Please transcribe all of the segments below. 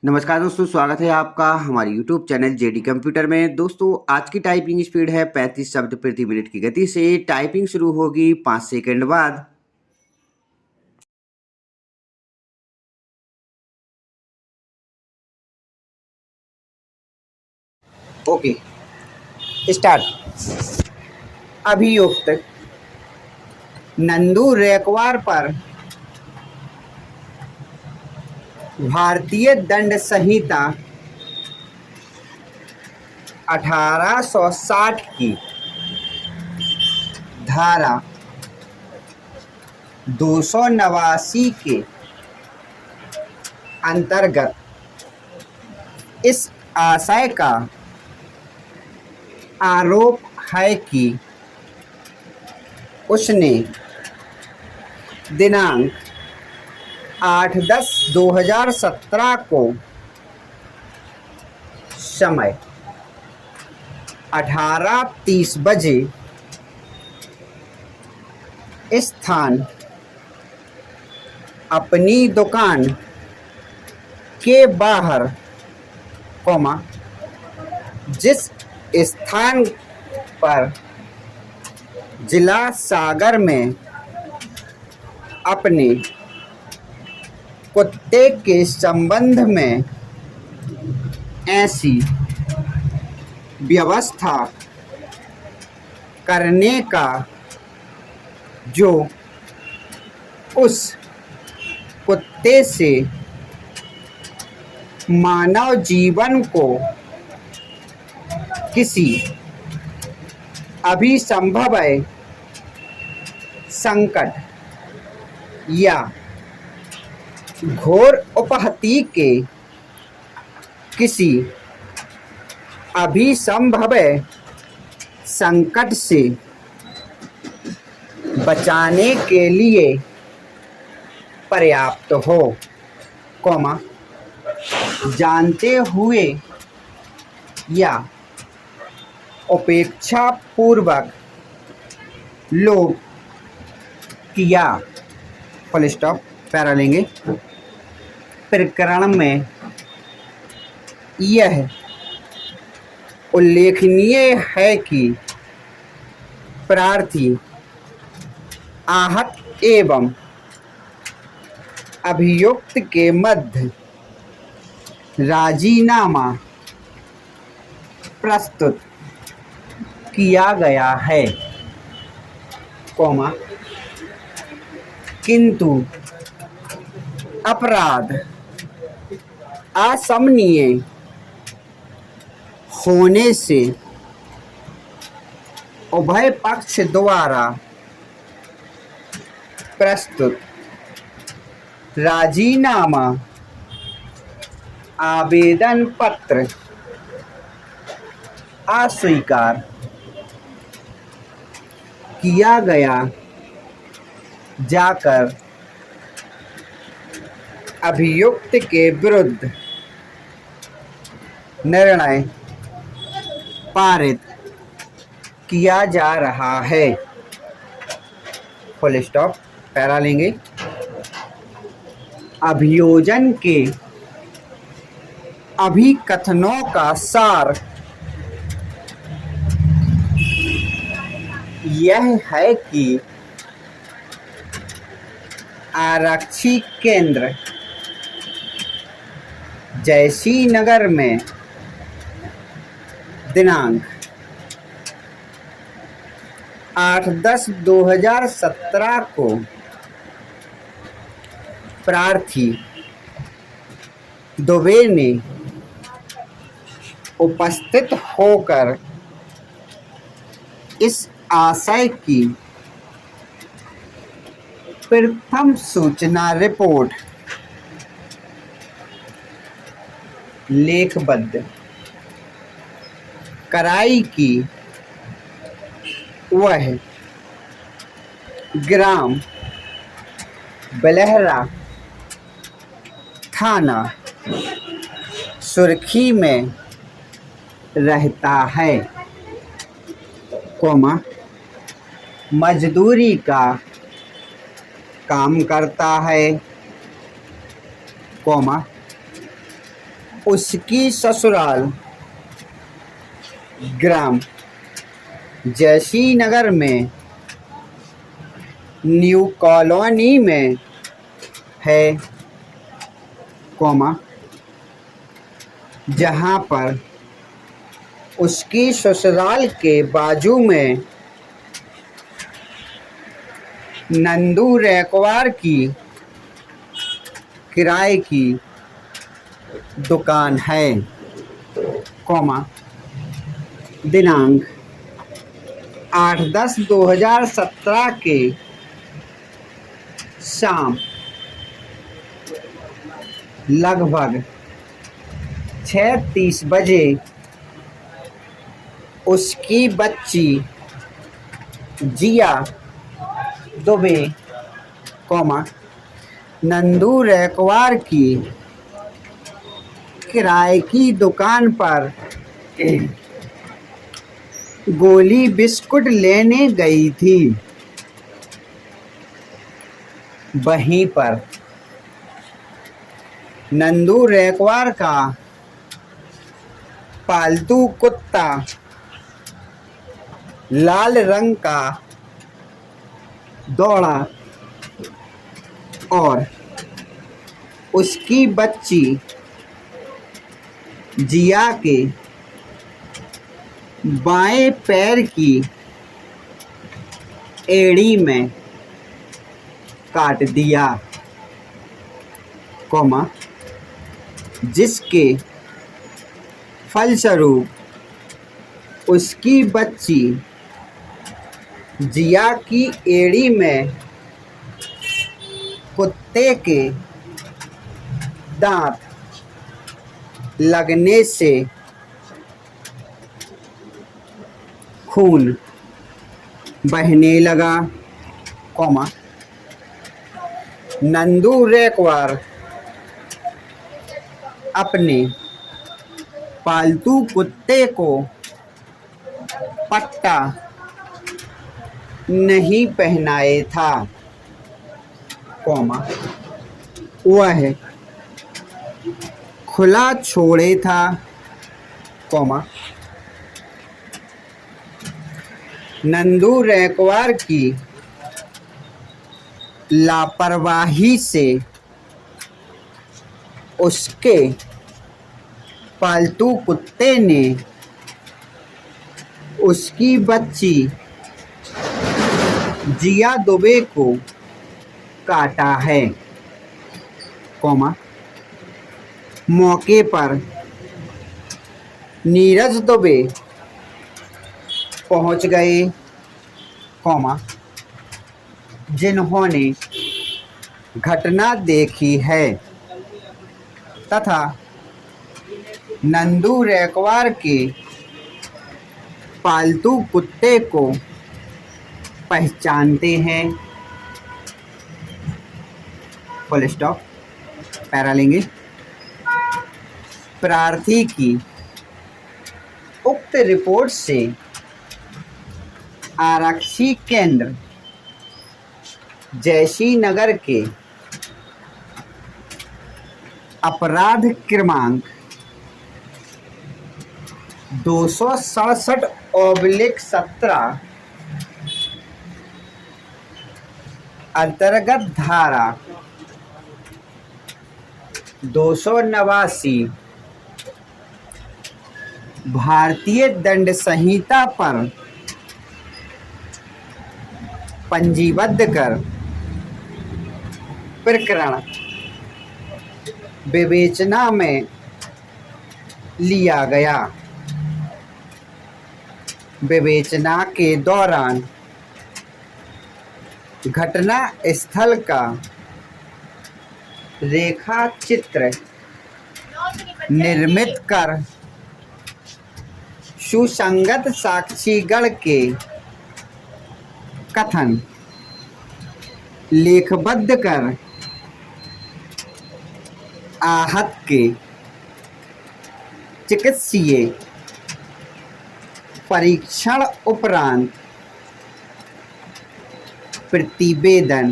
नमस्कार दोस्तों, स्वागत है आपका हमारे YouTube चैनल जेडी कंप्यूटर में। दोस्तों, आज की टाइपिंग स्पीड है 35 शब्द प्रति मिनट की गति से। टाइपिंग शुरू होगी 5 सेकंड बाद। Okay, start. अभियुक्त नंदू रैकवार पर भारतीय दंड संहिता 1860 की धारा 289 के अंतर्गत इस आशय का आरोप है कि उसने दिनांक 8/10/2017 को समय 18:30 बजे स्थान अपनी दुकान के बाहर, जिस स्थान पर जिला सागर में अपने कुत्ते के संबंध में ऐसी व्यवस्था करने का जो उस कुत्ते से मानव जीवन को किसी अभिसंभव संकट या घोर उपहति के किसी अभिसंभव संकट से बचाने के लिए पर्याप्त हो, जानते हुए या उपेक्षा पूर्वक लोग किया, फुल स्टॉप, पैरा लेंगे। प्रकरण में यह उल्लेखनीय है कि प्रार्थी आहत एवं अभियुक्त के मध्य राजीनामा प्रस्तुत किया गया है, किंतु अपराध असमनीय होने से उभय पक्ष द्वारा प्रस्तुत राजीनामा आवेदन पत्र अस्वीकार किया गया जाकर अभियुक्त के विरुद्ध निर्णय पारित किया जा रहा है, फुल स्टॉप, पैरा लेंगे। अभियोजन के अभिकथनों का सार यह है कि आरक्षी केंद्र जयसी नगर में दिनांक 8/10/2017 को प्रार्थी दुबे ने उपस्थित होकर इस आशय की प्रथम सूचना रिपोर्ट लेखबद्ध कराई कि वह ग्राम बलहरा थाना सुर्खी में रहता है, मजदूरी का काम करता है, उसकी ससुराल ग्राम जैसी नगर में न्यू कॉलोनी में है, कॉमा, जहां पर उसकी ससुराल के बाजू में नंदू रैकवार की किराए की दुकान है, कॉमा, दिनांक 8/10/2017 के शाम लगभग 6:30 बजे उसकी बच्ची जिया दुबे, कॉमा, नंदू रैकवार की किराए की दुकान पर गोली बिस्कुट लेने गई थी। वहीं पर नंदू रैकवार का पालतू कुत्ता लाल रंग का दौड़ा और उसकी बच्ची जिया के बाएं पैर की एड़ी में काट दिया, कॉमा, जिसके फलस्वरूप उसकी बच्ची जिया की एड़ी में कुत्ते के दांत लगने से खून बहने लगा, कॉमा, नंदू रैकवार अपने पालतू कुत्ते को पट्टा नहीं पहनाए था, कॉमा, वह खुला छोड़े था, कॉमा, नंदू रैकवार की लापरवाही से उसके पालतू कुत्ते ने उसकी बच्ची जिया दुबे को काटा है, कॉमा, मौके पर नीरज दुबे पहुंच गए, कॉमा, जिन्होंने घटना देखी है तथा नंदू रैकवार के पालतू कुत्ते को पहचानते हैं, फुल स्टॉप, पैरा लेंगे। प्रार्थी की उक्त रिपोर्ट से आरक्षी केंद्र जैसी नगर के अपराध क्रमांक 267/17 अंतर्गत धारा 289 भारतीय दंड संहिता पर पंजीबद्ध कर प्रकरण विवेचना में लिया गया। विवेचना के दौरान घटना स्थल का रेखा चित्र निर्मित कर सुसंगत साक्षीगण के कथन लेखबद्ध कर आहत के चिकित्सीय परीक्षण उपरांत प्रतिवेदन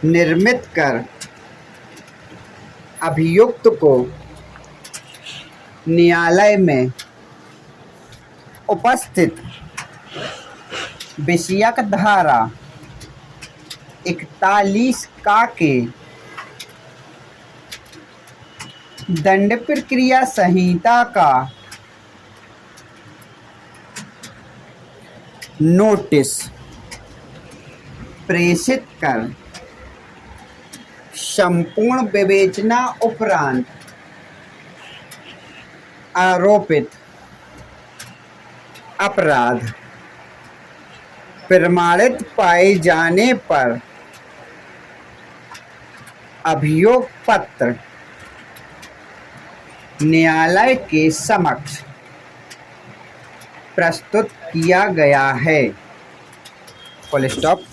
निर्मित कर अभियुक्त को न्यायालय में उपस्थित विषयक धारा 41 का के दंड प्रक्रिया संहिता का नोटिस प्रेषित कर संपूर्ण विवेचना उपरांत आरोपित अपराध प्रमाणित पाए जाने पर अभियोग पत्र न्यायालय के समक्ष प्रस्तुत किया गया है। Full stop.